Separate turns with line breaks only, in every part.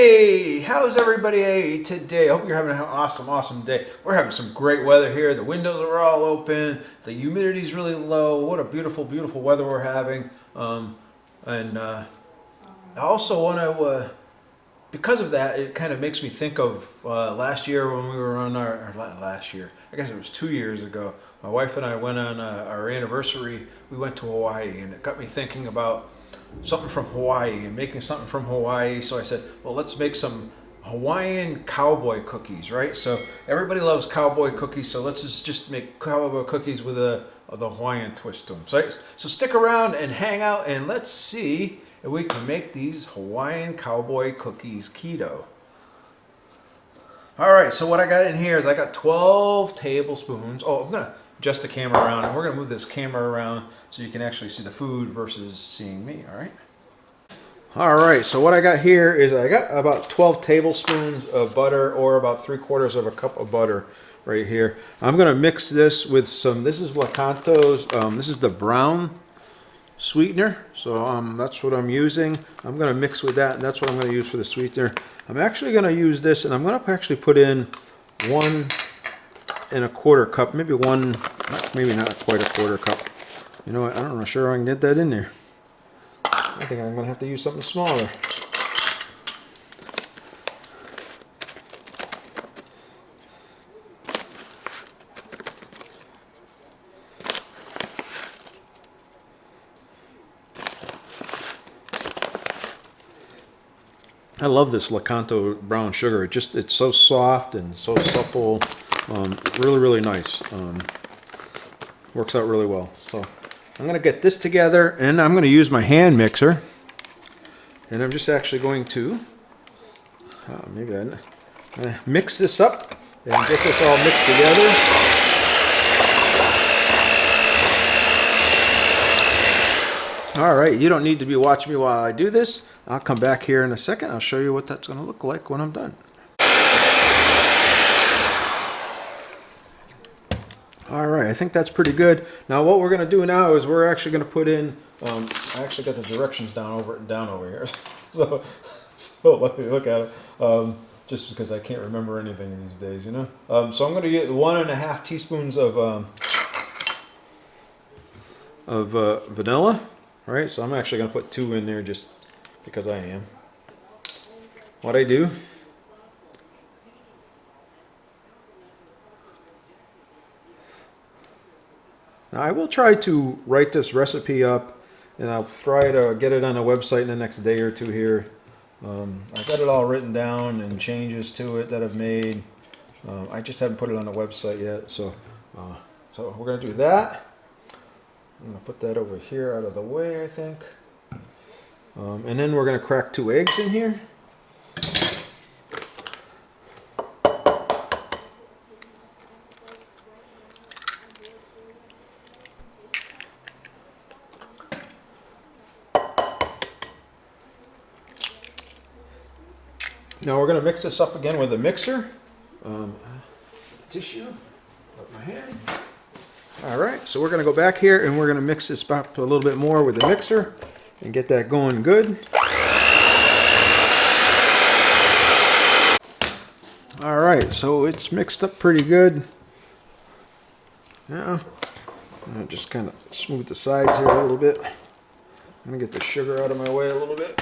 Hey, how's everybody today? I hope you're having an awesome day. We're having some great weather here. The windows are all open. The humidity's really low. What a beautiful weather we're having. I also want to, because of that, it kind of makes me think of last year when we were on last year, I guess it was 2 years ago. My wife and I went on our anniversary. We went to Hawaii, and it got me thinking about something from Hawaii and making something from Hawaii. So I said, well, let's make some Hawaiian cowboy cookies, right? So everybody loves cowboy cookies, so let's just make cowboy cookies with the Hawaiian twist to them. So stick around and hang out, and let's see if we can make these Hawaiian cowboy cookies keto. All right, so what I got in here is I got 12 tablespoons. Oh, I'm gonna adjust the camera around, and we're gonna move this camera around so you can actually see the food versus seeing me. All right, so what I got here is I got about 12 tablespoons of butter, or about 3/4 of a cup of butter right here. I'm gonna mix this with some, this is Lakanto's, this is the brown sweetener, so that's what I'm using. I'm gonna mix with that, and that's what I'm gonna use for the sweetener. I'm actually gonna use this, and I'm gonna actually put in 1 1/4 cup, maybe one, maybe not quite a 1/4 cup. You know what, I'm not sure I can get that in there. I think I'm gonna have to use something smaller. I love this Lakanto brown sugar. It's so soft and so supple. Really nice. Works out really well. So I'm going to get this together, and I'm going to use my hand mixer. And I'm just actually going to maybe I'm going to mix this up and get this all mixed together. All right, you don't need to be watching me while I do this. I'll come back here in a second. I'll show you what that's going to look like when I'm done. All right, I think that's pretty good. Now what we're going to do now is we're actually going to put in, I actually got the directions down over here. so let me look at it, just because I can't remember anything these days, you know. So I'm going to get 1.5 teaspoons of vanilla. All right, so I'm actually going to put 2 in there just because I am. What I do, now I will try to write this recipe up, and I'll try to get it on a website in the next day or two here. I've got it all written down and changes to it that I've made. I just haven't put it on the website yet, so we're going to do that. I'm going to put that over here out of the way, I think. And then we're going to crack 2 eggs in here. Now we're going to mix this up again with a mixer. Tissue, put my hand. All right, so we're going to go back here, and we're going to mix this up a little bit more with the mixer and get that going good. All right, so it's mixed up pretty good. Now, I'll just kind of smooth the sides here a little bit. I'm going to get the sugar out of my way a little bit.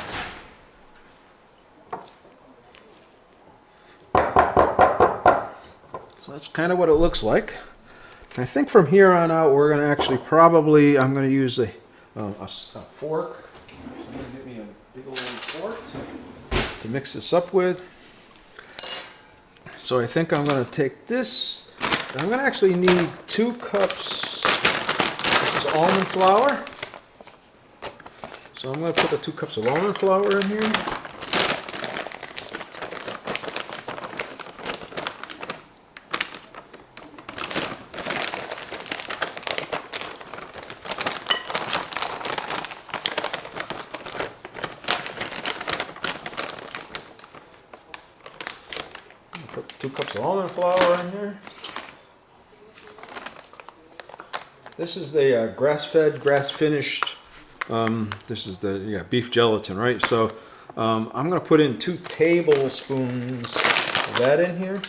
So that's kind of what it looks like. I think from here on out, we're going to actually I'm going to use a fork. So I'm going to get me a big old fork to mix this up with. So I think I'm going to take this. I'm going to actually need 2 cups. This is almond flour. So I'm going to put the 2 cups of almond flour in here. Put 2 cups of almond flour in here. This is the grass-fed, grass-finished. This is the beef gelatin, right? So I'm going to put in 2 tablespoons of that in here.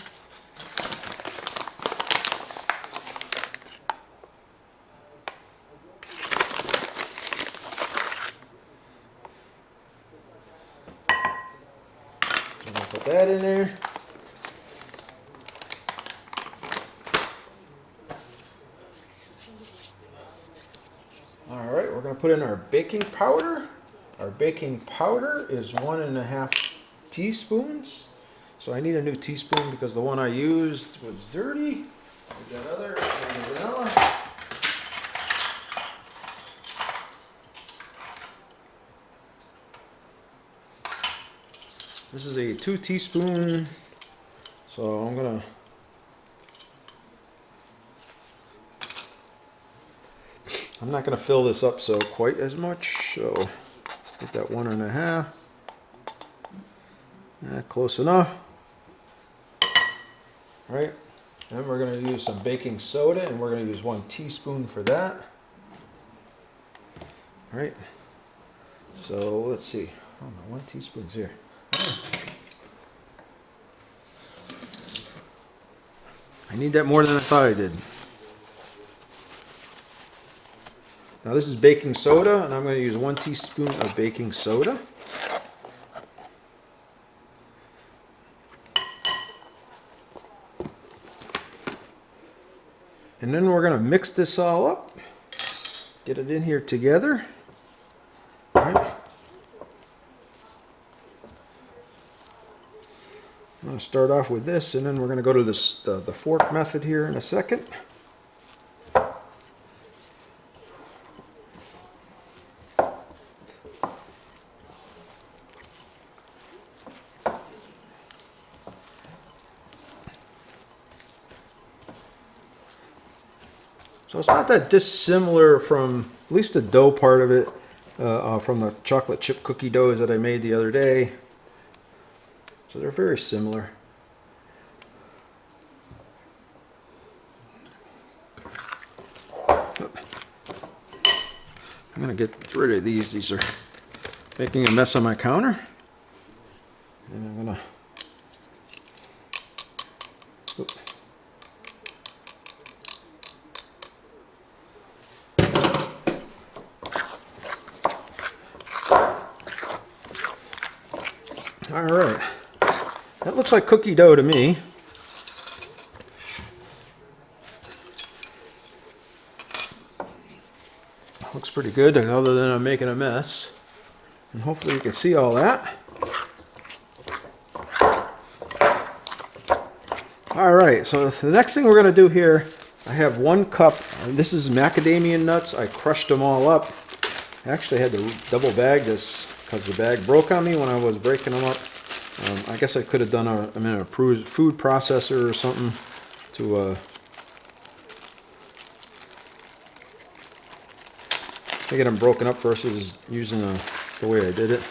I'm going to put that in there. All right, we're going to put in our baking powder. Our baking powder is 1.5 teaspoons. So I need a new teaspoon because the one I used was dirty. We got other vanilla. This is a 2 teaspoon. So I'm not gonna fill this up so quite as much. So get that 1.5. Close enough. All right. Then we're going to use some baking soda, and we're going to use 1 teaspoon for that. All right. So let's see. Oh, my 1 teaspoon's here. I need that more than I thought I did. Now this is baking soda, and I'm going to use 1 teaspoon of baking soda. And then we're going to mix this all up. Get it in here together. All right. I'm going to start off with this, and then we're going to go to this the fork method here in a second. So it's not that dissimilar from, at least the dough part of it, from the chocolate chip cookie doughs that I made the other day. So they're very similar. I'm going to get rid of these. These are making a mess on my counter. And I'm going to... All right, that looks like cookie dough to me. Looks pretty good, other than I'm making a mess. And hopefully you can see all that. All right, so the next thing we're going to do here, I have 1 cup. This is macadamia nuts. I crushed them all up. I actually had to double bag this because the bag broke on me when I was breaking them up. I guess I could have done I'm in a food processor or something to get them broken up versus using the way I did it.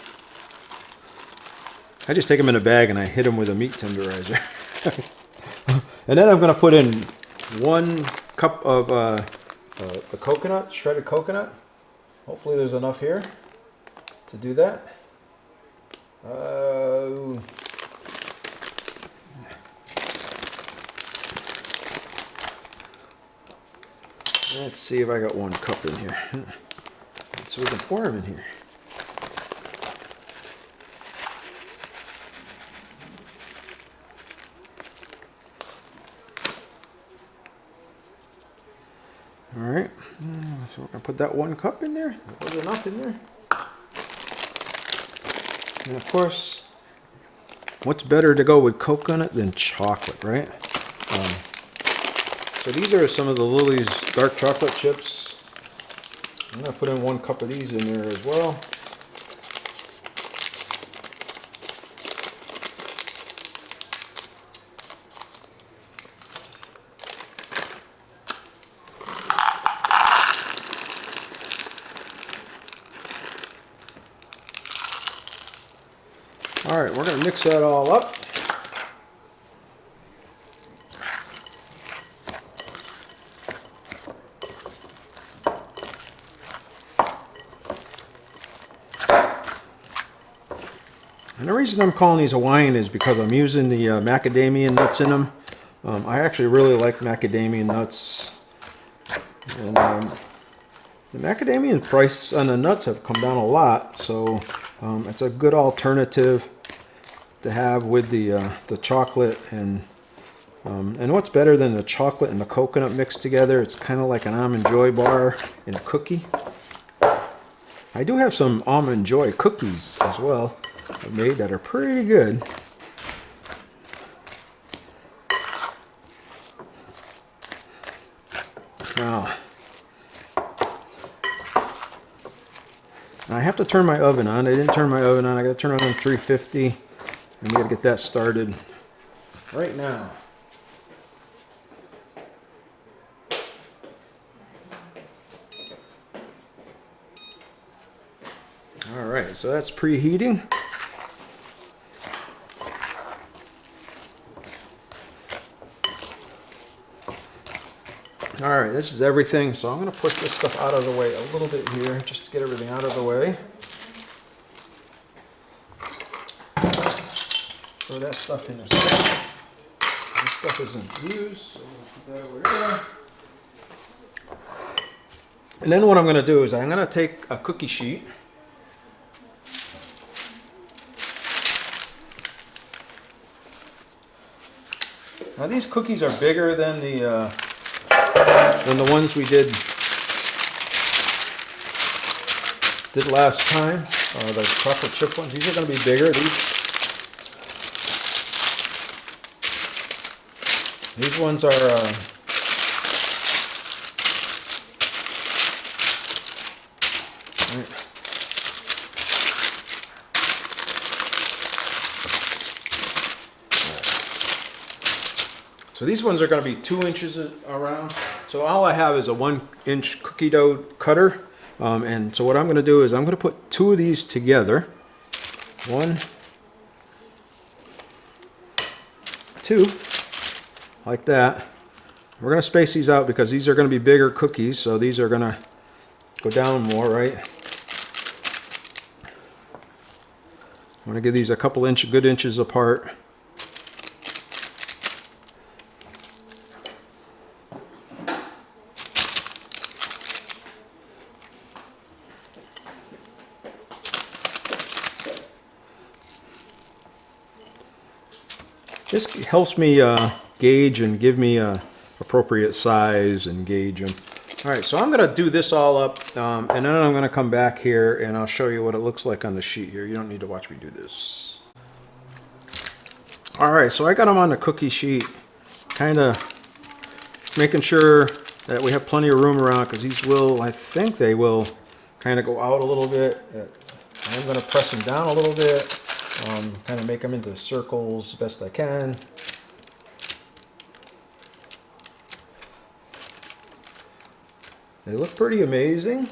I just take them in a bag and I hit them with a meat tenderizer. And then I'm going to put in 1 cup of the coconut, shredded coconut. Hopefully there's enough here to do that. Let's see if I got 1 cup in here. So we can pour them in here. All right, so we're gonna put that 1 cup in there. There's enough in there. And of course, what's better to go with coconut than chocolate, right? So these are some of the Lily's dark chocolate chips. I'm gonna put in 1 cup of these in there as well. All right, we're going to mix that all up. reason I'm calling these Hawaiian is because I'm using the macadamia nuts in them. I actually really like macadamia nuts. And the macadamia prices on the nuts have come down a lot, so it's a good alternative to have with the chocolate. And what's better than the chocolate and the coconut mixed together? It's kind of like an Almond Joy bar in a cookie. I do have some Almond Joy cookies as well I've made that are pretty good. Now, I have to turn my oven on. I didn't turn my oven on. I got to turn it on 350, and we got to get that started right now. All right, so that's preheating. All right, this is everything. So I'm going to push this stuff out of the way a little bit here, just to get everything out of the way. Throw that stuff in the sink. This stuff isn't used, so we'll put that over there. And then what I'm going to do is I'm going to take a cookie sheet. Now these cookies are bigger than the ones we did last time. The chocolate chip ones. These are going to be bigger. These ones are. So these ones are going to be 2 inches around. So all I have is a 1-inch cookie dough cutter. And so what I'm going to do is I'm going to put 2 of these together. 1, 2, like that. We're going to space these out because these are going to be bigger cookies. So these are going to go down more, right? I'm going to give these a couple good inches apart. This helps me gauge and give me appropriate size and gauge them. All right, so I'm going to do this all up, and then I'm going to come back here and I'll show you what it looks like on the sheet here. You don't need to watch me do this. All right, so I got them on the cookie sheet, kind of making sure that we have plenty of room around, because these will, I think they will kind of go out a little bit. I'm going to press them down a little bit. Kind of make them into circles best I can. They look pretty amazing.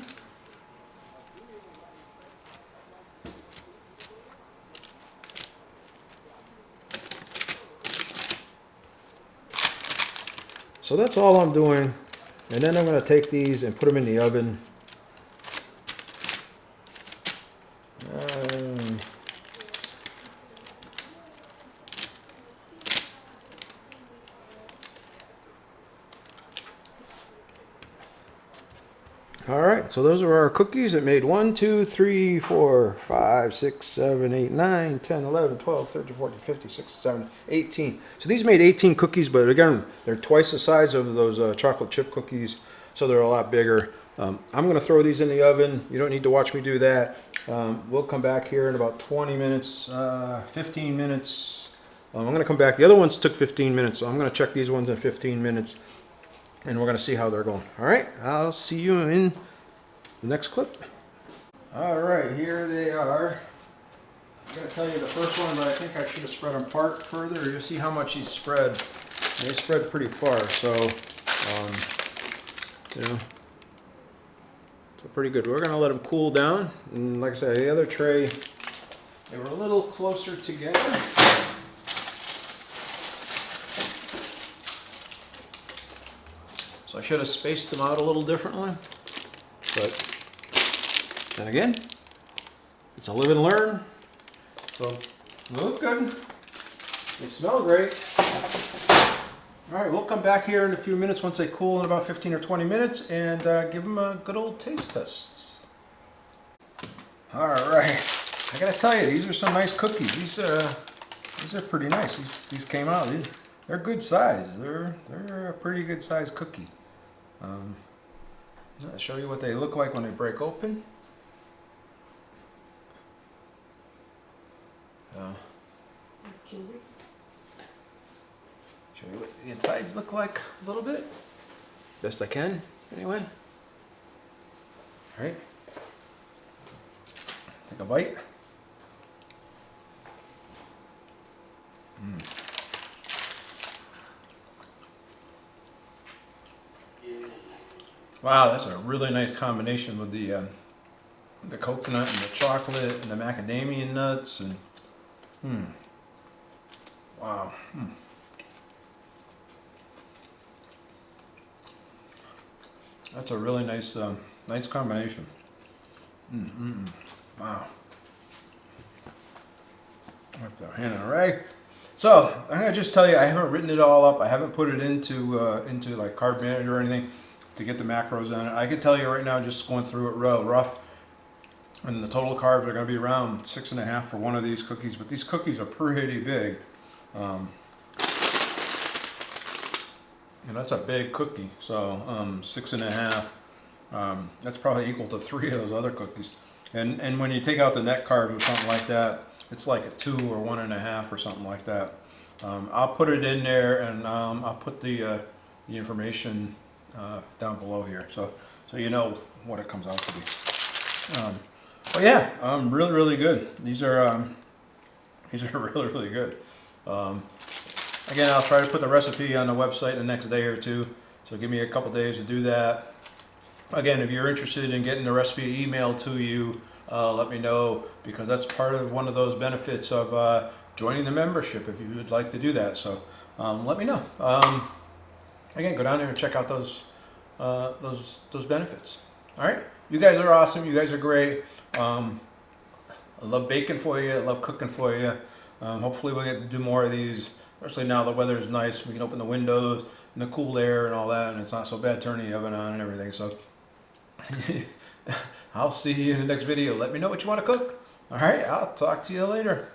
So that's all I'm doing. And then I'm going to take these and put them in the oven. All right, so those are our cookies. It made 1, 2, 3, 4, 5, 6, 7, 8, 9, 10, 11, 12, 13, 14, 15, 16, 17, 18. So these made 18 cookies, but again, they're twice the size of those chocolate chip cookies, so they're a lot bigger. I'm going to throw these in the oven. You don't need to watch me do that. We'll come back here in about 20 minutes, 15 minutes. I'm going to come back. The other ones took 15 minutes, so I'm going to check these ones in 15 minutes. And we're going to see how they're going. All right, I'll see you in the next clip. All right, here they are. I'm going to tell you the first one, but I think I should have spread them apart further. You'll see how much these spread. They spread pretty far, so, so pretty good. We're going to let them cool down. And like I said, the other tray, they were a little closer together. So I should have spaced them out a little differently, but then again, it's a live and learn. So They look good. They smell great. All right, we'll come back here in a few minutes once they cool in about 15 or 20 minutes and give them a good old taste test. All right, I gotta tell you, these are some nice cookies. These are pretty nice. These came out. They're good size. They're a pretty good size cookie. I'll show you what they look like when they break open. Show you what the insides look like a little bit. Best I can, anyway. All right. Take a bite. Wow, that's a really nice combination with the coconut and the chocolate and the macadamia nuts and wow. That's a really nice nice combination. Wow. Wipe the hand in a rag. So I'm gonna just tell you, I haven't written it all up. I haven't put it into like Carb Manager or anything to get the macros on it. I can tell you right now, just going through it real rough, and the total carbs are going to be around 6.5 for one of these cookies. But these cookies are pretty big. And that's a big cookie. So 6.5. That's probably equal to 3 of those other cookies. And when you take out the net carbs or something like that, it's like a 2 or 1.5 or something like that. I'll put it in there, and I'll put the information down below here, so you know what it comes out to be. But yeah, really good. These are really good. Again, I'll try to put the recipe on the website in the next day or two, so give me a couple days to do that. Again, if you're interested in getting the recipe emailed to you, let me know, because that's part of one of those benefits of joining the membership if you would like to do that. So let me know. Again, go down there and check out those benefits. All right, you guys are awesome. You guys are great. I love baking for you. I love cooking for you. Hopefully we'll get to do more of these, especially now the weather is nice. We can open the windows and the cool air and all that, and it's not so bad turning the oven on and everything. So I'll see you in the next video. Let me know what you want to cook. All right, I'll talk to you later.